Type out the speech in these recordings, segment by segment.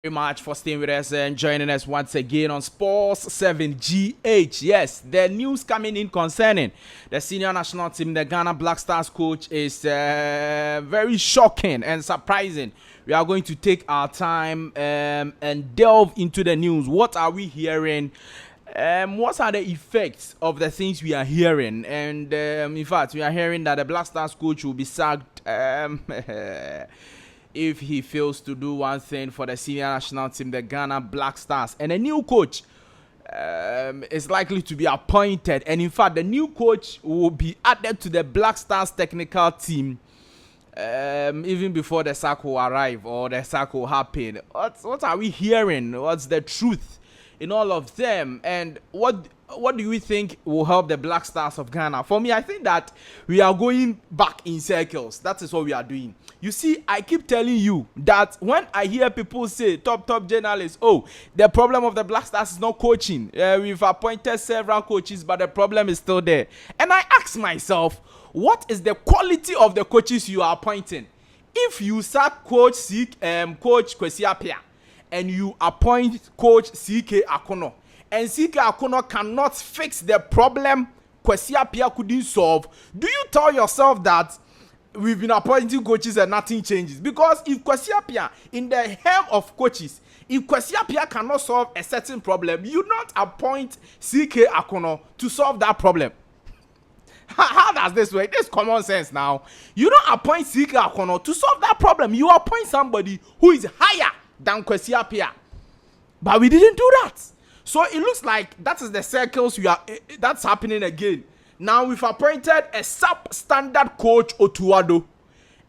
Much for staying with us and joining us once again on Sports 7GH. Yes, the news coming in concerning the senior national team, the Ghana Black Stars coach, is very shocking and surprising. We are going to take our time and delve into the news. What are we hearing? What are the effects of the things we are hearing? And in fact, we are hearing that the Black Stars coach will be sacked if he fails to do one thing for the senior national team, the Ghana Black Stars. And a new coach is likely to be appointed. And in fact, the new coach will be added to the Black Stars technical team even before the sack will arrive or the sack will happen. What are we hearing? What's the truth in all of them? And what do you think will help the Black Stars of Ghana? For me, I think that we are going back in circles. That is what we are doing. You see, I keep telling you that when I hear people say, top journalists, oh, the problem of the Black Stars is not coaching. We've appointed several coaches, but the problem is still there. And I ask myself, what is the quality of the coaches you are appointing? If you sack Coach Kwesi Appiah and you appoint Coach CK Akono, and CK Akono cannot fix the problem Kwesi Appiah couldn't solve, do you tell yourself that we've been appointing coaches and nothing changes? Because if Kwesi Appiah, in the helm of coaches, if Kwesi Appiah cannot solve a certain problem, you not appoint CK Akono to solve that problem. How does this work? This is common sense now. You don't appoint CK Akono to solve that problem. You appoint somebody who is higher than Kwesi Appiah. But we didn't do that. So it looks like that is the circles that's happening again. Now we've appointed a substandard coach, Otuado,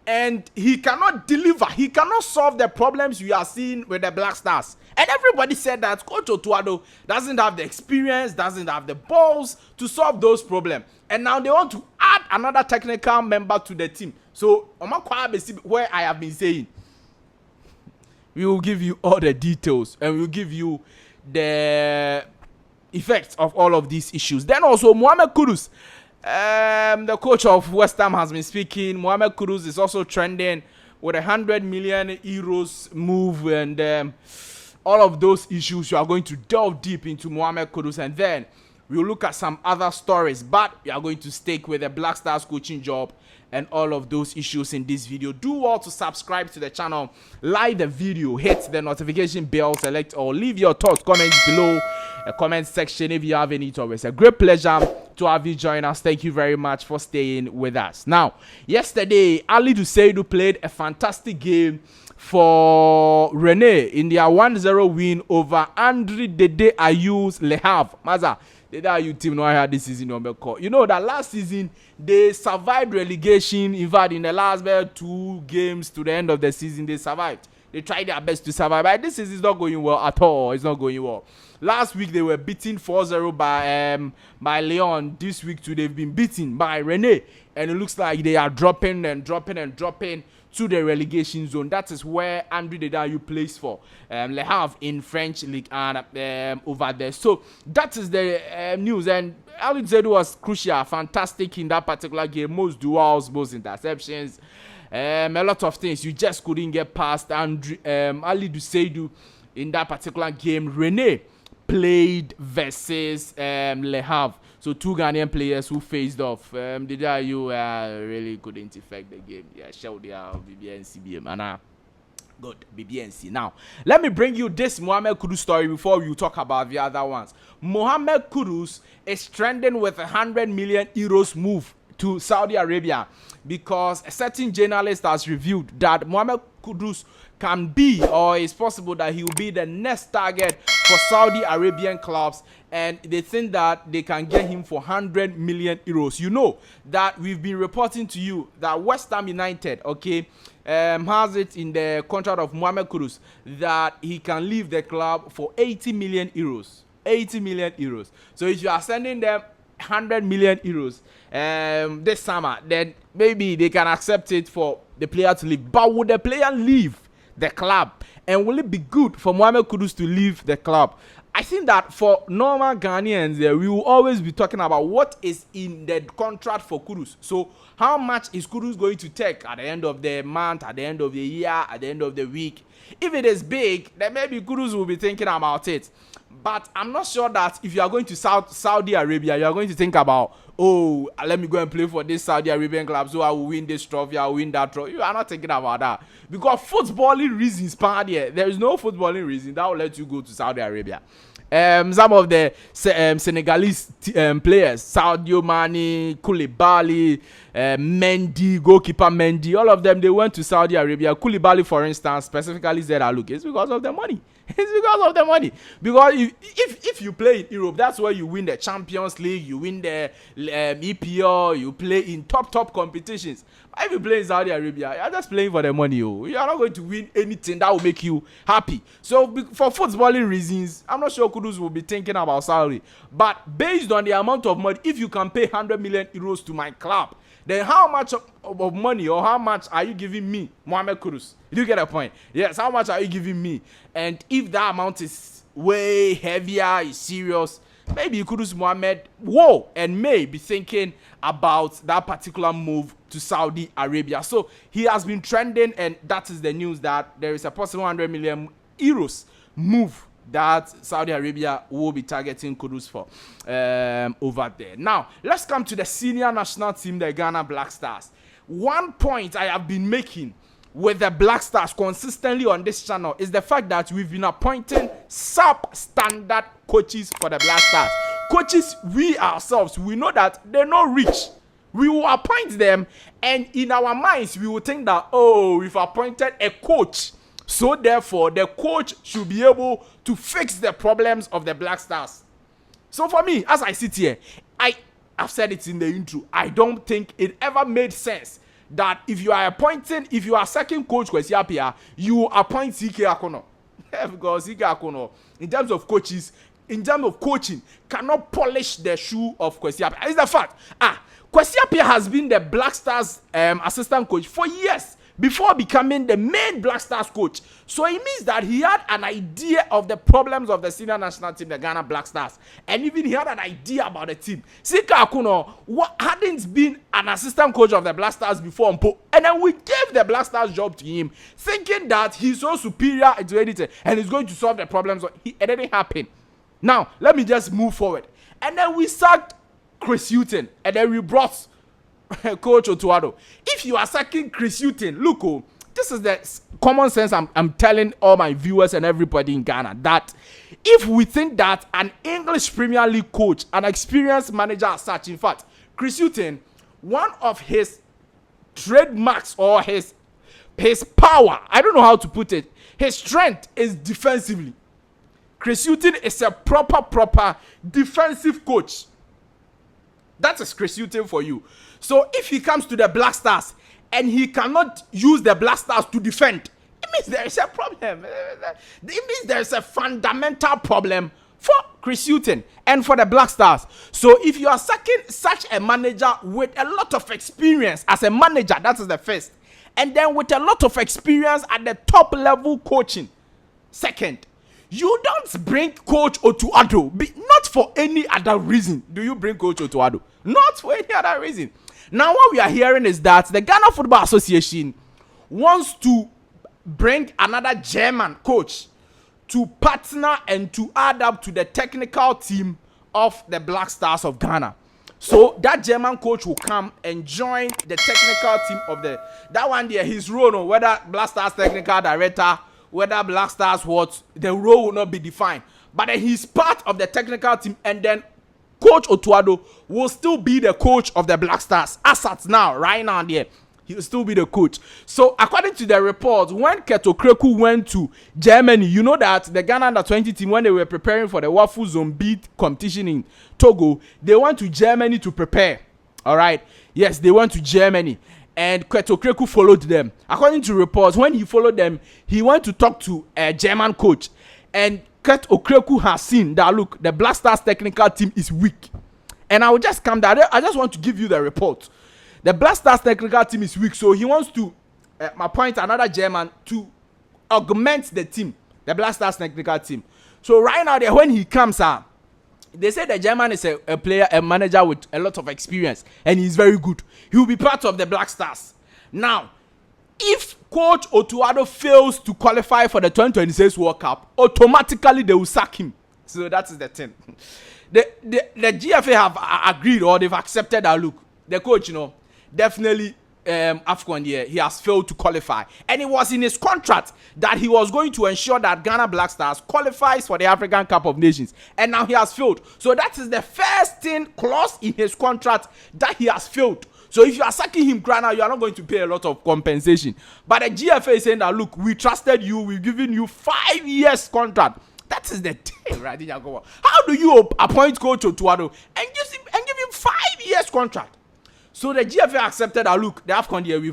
and he cannot deliver. He cannot solve the problems we are seeing with the Black Stars. And everybody said that Coach Otuado doesn't have the experience, doesn't have the balls to solve those problems. And now they want to add another technical member to the team. So, where I have been saying, we will give you all the details and we will give you the effects of all of these issues. Then also Mohammed Kudus, the coach of West Ham, has been speaking. Mohammed Kudus is also trending with €100 million move, and all of those issues. You are going to delve deep into Mohammed Kudus, and then we'll look at some other stories, but we are going to stick with the Black Stars coaching job and all of those issues in this video. Do well to subscribe to the channel, like the video, hit the notification bell, select or leave your thoughts, comments below the comment section if you have any topics. It's a great pleasure to have you join us. Thank you very much for staying with us. Now, yesterday, Ali Duseidu played a fantastic game for Rene in their 1-0 win over Andre Dede Ayew's Le Havre. Maza, Dede Ayew team no had this season number call. You know that last season they survived relegation. In fact, in the last 2 games to the end of the season, they survived. They tried their best to survive. But this season is not going well at all. It's not going well. Last week they were beaten 4-0 by Leon. This week too they've been beaten by Rene, and it looks like they are dropping to the relegation zone. That is where Andre Dede Ayew plays for Le Havre in French League and over there. So that is the news. And Ali Duseidu was crucial, fantastic in that particular game. Most duels, most interceptions, a lot of things. You just couldn't get past Ali Duseidu in that particular game. Rene played versus Le Havre. So 2 Ghanaian players who faced off. Dede Ayew really couldn't affect the game. Yeah, show the BBNC BM. Good, BBNC. Now, let me bring you this Mohammed Kudus story before we talk about the other ones. Mohammed Kudus is trending with €100 million move to Saudi Arabia because a certain journalist has revealed that Mohammed Kudus can be, or it's possible that he will be, the next target for Saudi Arabian clubs, and they think that they can get him for €100 million. You know that we've been reporting to you that West Ham United, has it in the contract of Mohammed Kudus that he can leave the club for €80 million. €80 million. So if you are sending them €100 million this summer, then maybe they can accept it for the player to leave. But would the player leave the club? And will it be good for Mohammed Kudus to leave the club? I think that for normal Ghanaians, we will always be talking about what is in the contract for Kudus. So, how much is Kudus going to take at the end of the month, at the end of the year, at the end of the week? If it is big, then maybe Kudus will be thinking about it. But I'm not sure that if you are going to Saudi Arabia, you are going to think about, oh, let me go and play for this Saudi Arabian club, so I will win this trophy, I will win that trophy. You are not thinking about that. Because footballing reasons, there is no footballing reason that will let you go to Saudi Arabia. Some of the Senegalese players, Sadio Mane, Koulibaly, Mendy, goalkeeper Mendy, all of them, they went to Saudi Arabia. Koulibaly, for instance, specifically said, look, it's because of the money. It's because of the money. Because if you play in Europe, that's where you win the Champions League, you win the EPL, you play in top competitions. But if you play in Saudi Arabia, you're just playing for the money. You are not going to win anything that will make you happy. So for footballing reasons, I'm not sure Kudus will be thinking about salary. But based on the amount of money, if you can pay 100 million euros to my club, then how much of money or how much are you giving me, Mohammed Kudus? You get a point? Yes, how much are you giving me? And if that amount is way heavier, is serious, maybe Kudus Mohammed may be thinking about that particular move to Saudi Arabia. So he has been trending, and that is the news that there is a possible 100 million euros move that Saudi Arabia will be targeting Kudus for over there. Now, let's come to the senior national team, the Ghana Black Stars. One point I have been making with the Black Stars consistently on this channel is the fact that we've been appointing substandard coaches for the Black Stars. Coaches, we ourselves, we know that they're not rich. We will appoint them, and in our minds, we will think that, oh, we've appointed a coach, so therefore, the coach should be able to fix the problems of the Black Stars. So for me, as I sit here, I've said it in the intro, I don't think it ever made sense that if you are second coach Kwesi Appiah, you appoint CK Akono. Because CK Akono, in terms of coaching, cannot polish the shoe of Kwesi Appiah. It's the fact. Kwesi Appiah has been the Black Stars assistant coach for years before becoming the main Black Stars coach. So it means that he had an idea of the problems of the senior national team, the Ghana Black Stars. And even he had an idea about the team. Sika Akuno hadn't been an assistant coach of the Black Stars before. And then we gave the Black Stars job to him, thinking that he's so superior to anything and he's going to solve the problems. It didn't happen. Now, let me just move forward. And then we sacked Chris Hughton. And then we brought Coach Otuado. If you are sacking Chris Hughton, look, this is the common sense I'm telling all my viewers and everybody in Ghana, that if we think that an English Premier League coach, an experienced manager as such, in fact, Chris Hughton, one of his trademarks or his power, I don't know how to put it, his strength is defensively. Chris Hughton is a proper defensive coach. That is Chris Hughton for you. So if he comes to the Black Stars and he cannot use the Black Stars to defend, it means there is a problem. It means there is a fundamental problem for Chris Hughton and for the Black Stars. So if you are sacking such a manager with a lot of experience as a manager, that is the first, and then with a lot of experience at the top level coaching, second, you don't bring Coach Otuado, not for any other reason. Do you bring Coach Otuado? Not for any other reason. Now, what we are hearing is that the Ghana Football Association wants to bring another German coach to partner and to add up to the technical team of the Black Stars of Ghana. So that German coach will come and join the technical team of that one there. His role, whether Black Stars technical director, whether Black Stars what, the role will not be defined. But then he's part of the technical team, and then Coach Otuado will still be the coach of the Black Stars. As at now, right now there, he will still be the coach. So according to the report, when Keto Kreku went to Germany, you know that the Ghana Under-20 team, when they were preparing for the Wafu Zombi competition in Togo, they went to Germany to prepare. All right. Yes, they went to Germany. And Keto Kreku followed them. According to reports, when he followed them, he went to talk to a German coach. And Keto Kreku has seen that, look, the Black Stars technical team is weak. And I will just come down. I just want to give you the report. The Black Stars technical team is weak. So he wants to appoint another German to augment the team, the Black Stars technical team. So right now, there when he comes out, they say the German is a manager with a lot of experience, and he's very good. He will be part of the Black Stars. Now, if Coach Otuado fails to qualify for the 2026 World Cup, automatically they will sack him. So that is the thing. The GFA have agreed, or they've accepted that, look, the coach, definitely AFCON year, he has failed to qualify. And it was in his contract that he was going to ensure that Ghana Black Stars qualifies for the African Cup of Nations. And now he has failed. So that is the first thing clause in his contract that he has failed. So if you are sacking him right now, you are not going to pay a lot of compensation. But the GFA is saying that, look, we trusted you, we've given you 5 years contract. That is the thing, right? How do you appoint Coach Otuado and give him 5 years contract? So the GFA accepted that, look, the AFCON year, we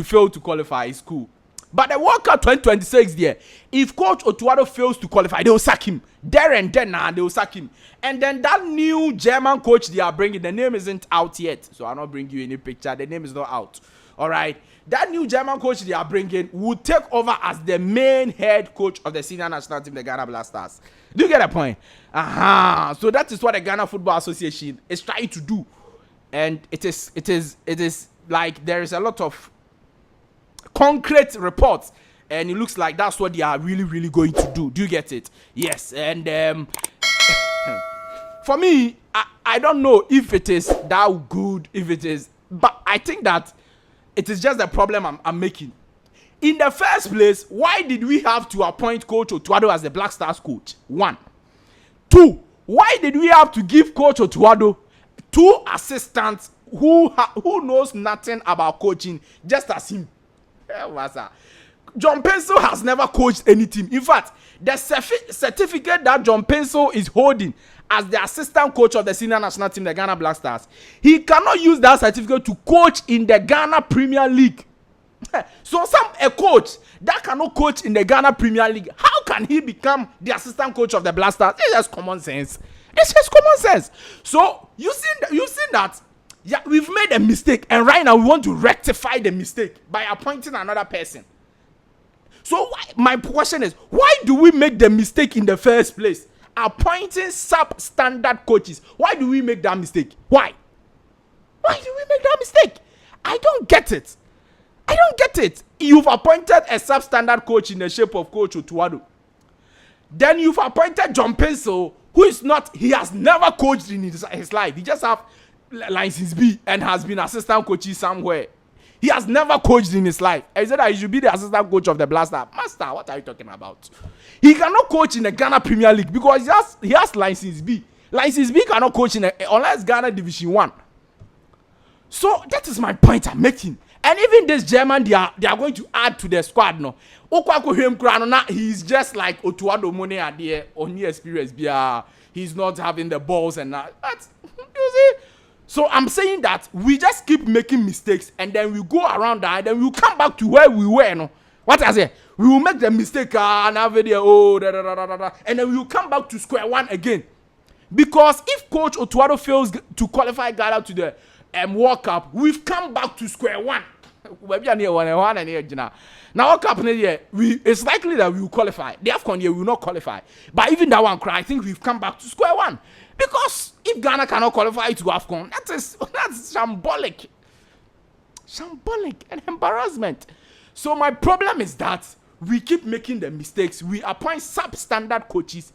failed to qualify, it's cool. But the World Cup 2026 year, if Coach Otuado fails to qualify, they will sack him. There and then, they will sack him. And then that new German coach they are bringing, the name isn't out yet. So I'll not bring you any picture. The name is not out. All right. That new German coach they are bringing will take over as the main head coach of the senior national team, the Ghana Black Stars. Do you get a point? So that is what the Ghana Football Association is trying to do. And it is like there is a lot of concrete reports, and it looks like that's what they are really, really going to do. Do you get it? Yes. And for me, I don't know if it is that good, if it is, but I think that it is just the problem I'm making. In the first place, why did we have to appoint Coach Otuado as the Black Stars coach? 1. 2, why did we have to give Coach Otuado 2 assistants who knows nothing about coaching, just as him? John Pencil has never coached any team. In fact, the certificate that John Pencil is holding as the assistant coach of the senior national team, the Ghana Black Stars, he cannot use that certificate to coach in the Ghana Premier League. So a coach that cannot coach in the Ghana Premier League, how can he become the assistant coach of the Black Stars? It's just common sense. It's just common sense. So you see that, yeah, we've made a mistake, and right now we want to rectify the mistake by appointing another person. So my question is, why do we make the mistake in the first place? Appointing substandard coaches. Why do we make that mistake? Why? Why do we make that mistake? I don't get it. You've appointed a substandard coach in the shape of Coach Otuado. Then you've appointed John Pencil, who is not, he has never coached in his life. He just have license B and has been assistant coach somewhere. He has never coached in his life. I said that he should be the assistant coach of the Black Stars. Master, what are you talking about? He cannot coach in the Ghana Premier League because he has license B. License B cannot coach unless Ghana Division 1. So that is my point I'm making. And even this German, they are going to add to the squad. No, he's just like Otuado Mone Adie, only experience. He's not having the balls and that. You see. So I'm saying that we just keep making mistakes, and then we go around that, and then we'll come back to where we were. No, what I say? We will make the mistake and have it there, and then we will come back to square one again. Because if Coach Otuado fails to qualify Ghana to the World Cup, we've come back to square one. Now, World Cup it's likely that we will qualify. The AFCON year we will not qualify. But even that one, I think we've come back to square one. Because if Ghana cannot qualify to AFCON, that's shambolic. Shambolic and embarrassment. So my problem is that we keep making the mistakes. We appoint substandard coaches,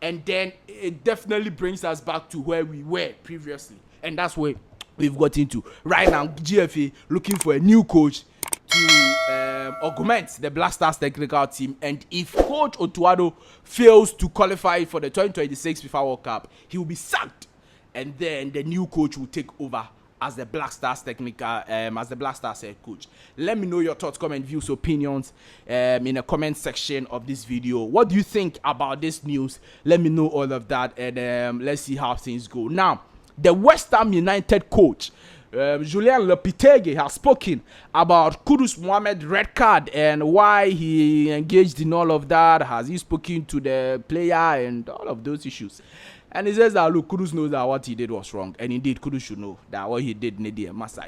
and then it definitely brings us back to where we were previously. And that's where we've got into. Right now, GFA looking for a new coach to augment the Black Stars technical team. And if Coach Otuado fails to qualify for the 2026 FIFA World Cup, he will be sacked. And then the new coach will take over as the Black Stars as the Black Stars head coach. Let me know your thoughts, comment, views, opinions in the comment section of this video. What do you think about this news? Let me know all of that, and let's see how things go. Now, the West Ham United coach, Julien Lopetegui, has spoken about Kudus Mohammed red card and why he engaged in all of that. Has he spoken to the player and all of those issues? And he says that, look, Kudus knows that what he did was wrong. And indeed, Kudus should know that what he did need a master.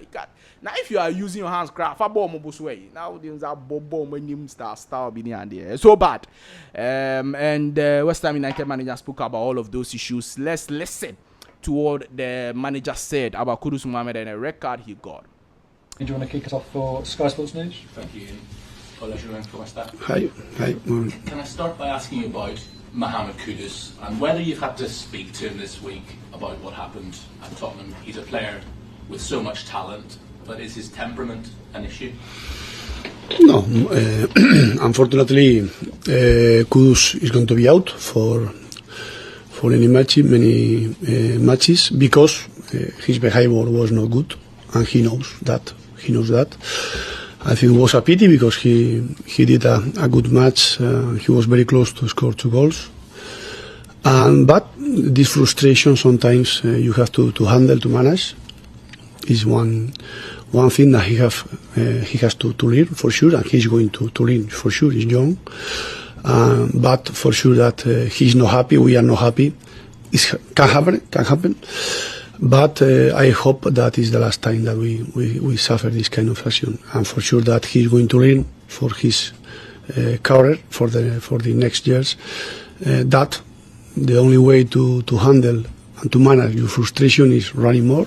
Now, if you are using your hands, craft, now things are bomb style being there. It's so bad. And West Ham United manager spoke about all of those issues. Let's listen to what the manager said about Kudus Mohammed and a red card he got. Do you want to kick us off for Sky Sports News? Thank you. Hi. Can I start by asking you about Mohammed Kudus and whether you've had to speak to him this week about what happened at Tottenham? He's a player with so much talent, but is his temperament an issue? No, unfortunately, Kudus is going to be out for many matches because his behavior was not good, and he knows that. I think it was a pity because he did a good match. He was very close to score 2 goals. But this frustration sometimes you have to handle, to manage. Is one thing that he has to learn for sure, and he's going to learn for sure. He's young, but for sure that he's not happy. We are not happy. It can happen. But I hope that is the last time that we suffer this kind of action, and for sure that he's going to learn for his career for the next years. That the only way to handle and to manage your frustration is running more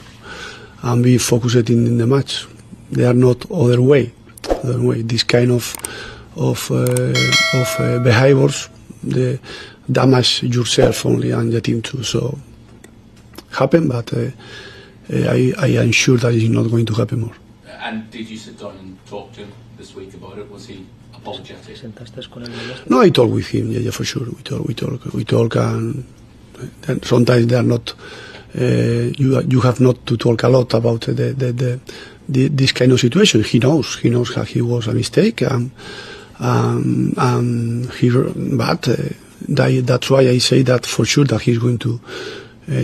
and be focused in the match. There are not other way. This kind of behaviors damage yourself only and the team too. So. Happen, but I am sure that it's not going to happen more. And did you sit down and talk to him this week about it? Was he apologetic? No, I talk with him. Yeah, for sure. We talk, and sometimes they are not. You have not to talk a lot about this kind of situation. He knows that he was a mistake, that's why I say that for sure that he's going to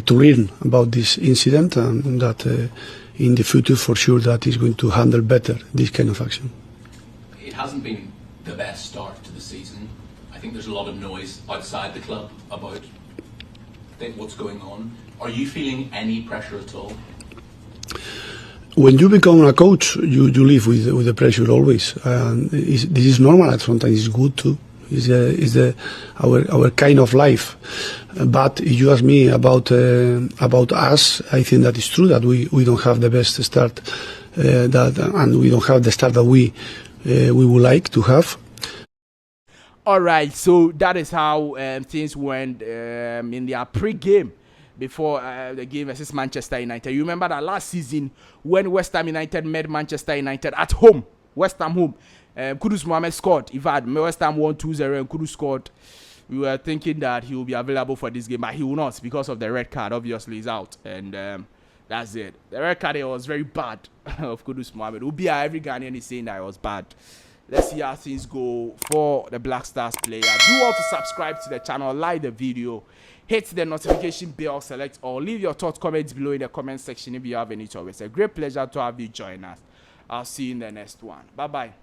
learn about this incident, and that in the future for sure that he's going to handle better this kind of action. It hasn't been the best start to the season. I think there's a lot of noise outside the club about what's going on. Are you feeling any pressure at all? When you become a coach, you live with the pressure always. This is normal, and sometimes it's good too. Is our kind of life. But if you ask me about us, I think that it's true that we don't have the best start, and we don't have the start that we would like to have. All right, so that is how things went in their pre-game before the game versus Manchester United. You remember that last season when West Ham United met Manchester United at home, West Ham home. Kudus Mohammed scored. In fact, West Ham won 2-0 and Kudus scored. We were thinking that he will be available for this game, but he will not because of the red card. Obviously, he's out, and that's it. The red card was very bad of Kudus Mohammed. Every Ghanaian is saying that it was bad. Let's see how things go for the Black Stars player. Do also subscribe to the channel, like the video, hit the notification bell, select all. Leave your thoughts, comments below in the comment section if you have any topics. It's a great pleasure to have you join us. I'll see you in the next one. Bye-bye.